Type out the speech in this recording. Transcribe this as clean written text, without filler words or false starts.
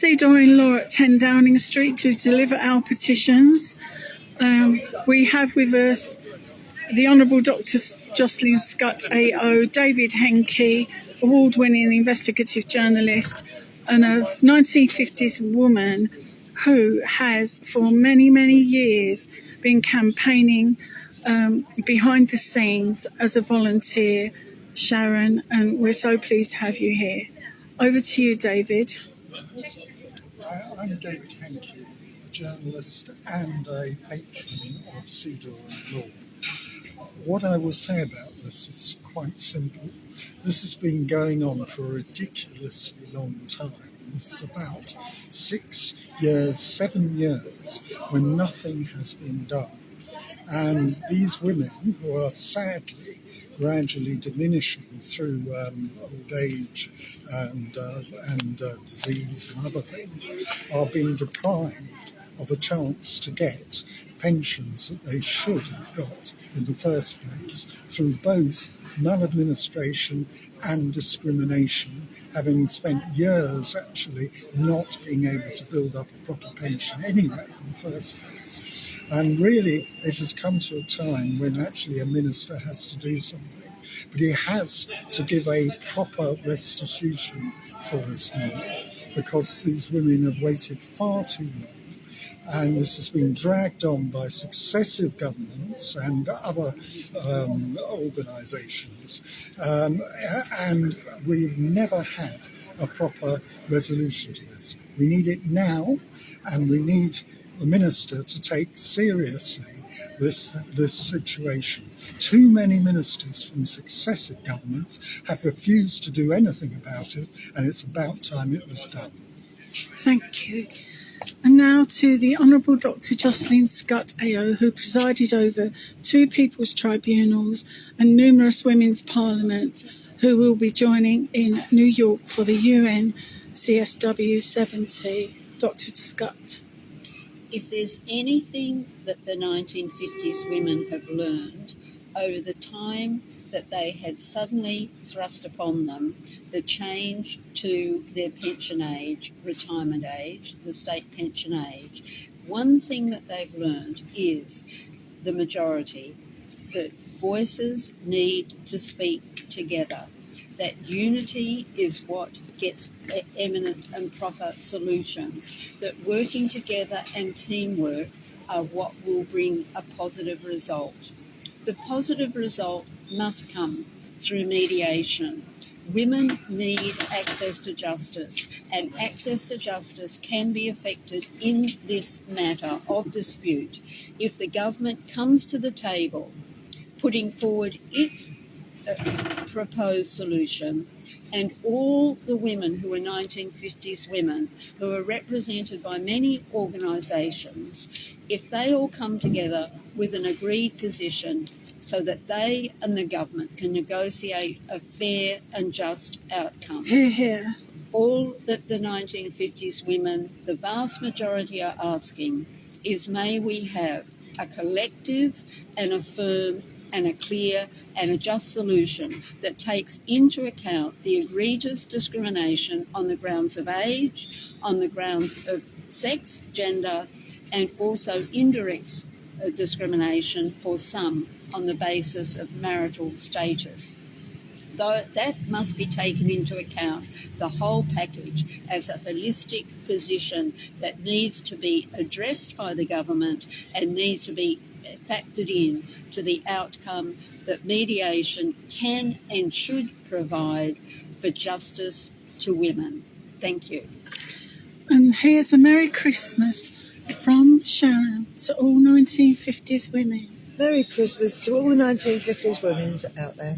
CEDAWinLAW at 10 Downing Street to deliver our petitions. We have with us the Honourable Dr. Jocelynne Scutt AO, David Hencke, award-winning investigative journalist, and a 1950s woman who has for many, many years been campaigning behind the scenes as a volunteer, Sharon, and we're so pleased to have you here. Over to you, David. I'm David Hencke, a journalist and a patron of CEDAWinLAW. What I will say about this is quite simple. This has been going on for a ridiculously long time. This is about 6 years, 7 years, when nothing has been done. And these women, who are sadly gradually diminishing through old age and disease and other things, are being deprived of a chance to get pensions that they should have got in the first place through both maladministration and discrimination, having spent years actually not being able to build up a proper pension anyway in the first place. And really, it has come to a time when actually a minister has to do something. But he has to give a proper restitution for this money, because these women have waited far too long. And this has been dragged on by successive governments and other organisations. And we've never had a proper resolution to this. We need it now, and we need the minister to take seriously this situation. Too many ministers from successive governments have refused to do anything about it, and it's about time it was done. Thank you. And now to the Honourable Dr. Jocelynne Scutt AO, who presided over 2 People's Tribunals and numerous Women's Parliament, who will be joining in New York for the UN CSW 70. Dr. Scutt. If there's anything that the 1950s women have learned over the time that they had suddenly thrust upon them the change to their pension age, retirement age, the state pension age, one thing that they've learned is the majority, that voices need to speak together, that unity is what gets eminent and proper solutions, that working together and teamwork are what will bring a positive result. The positive result must come through mediation. Women need access to justice, and access to justice can be effected in this matter of dispute if the government comes to the table putting forward its proposed solution, and all the women who are 1950s women who are represented by many organisations, if they all come together with an agreed position so that they and the government can negotiate a fair and just outcome. Hear, hear. All that the 1950s women, the vast majority, are asking is, may we have a collective and a firm and a clear and a just solution that takes into account the egregious discrimination on the grounds of age, on the grounds of sex, gender, and also indirect discrimination for some on the basis of marital status. Though that must be taken into account, the whole package, as a holistic position that needs to be addressed by the government and needs to be factored in to the outcome that mediation can and should provide for justice to women. Thank you. And here's a Merry Christmas from Sharon to all 1950s women. Merry Christmas to all the 1950s women out there.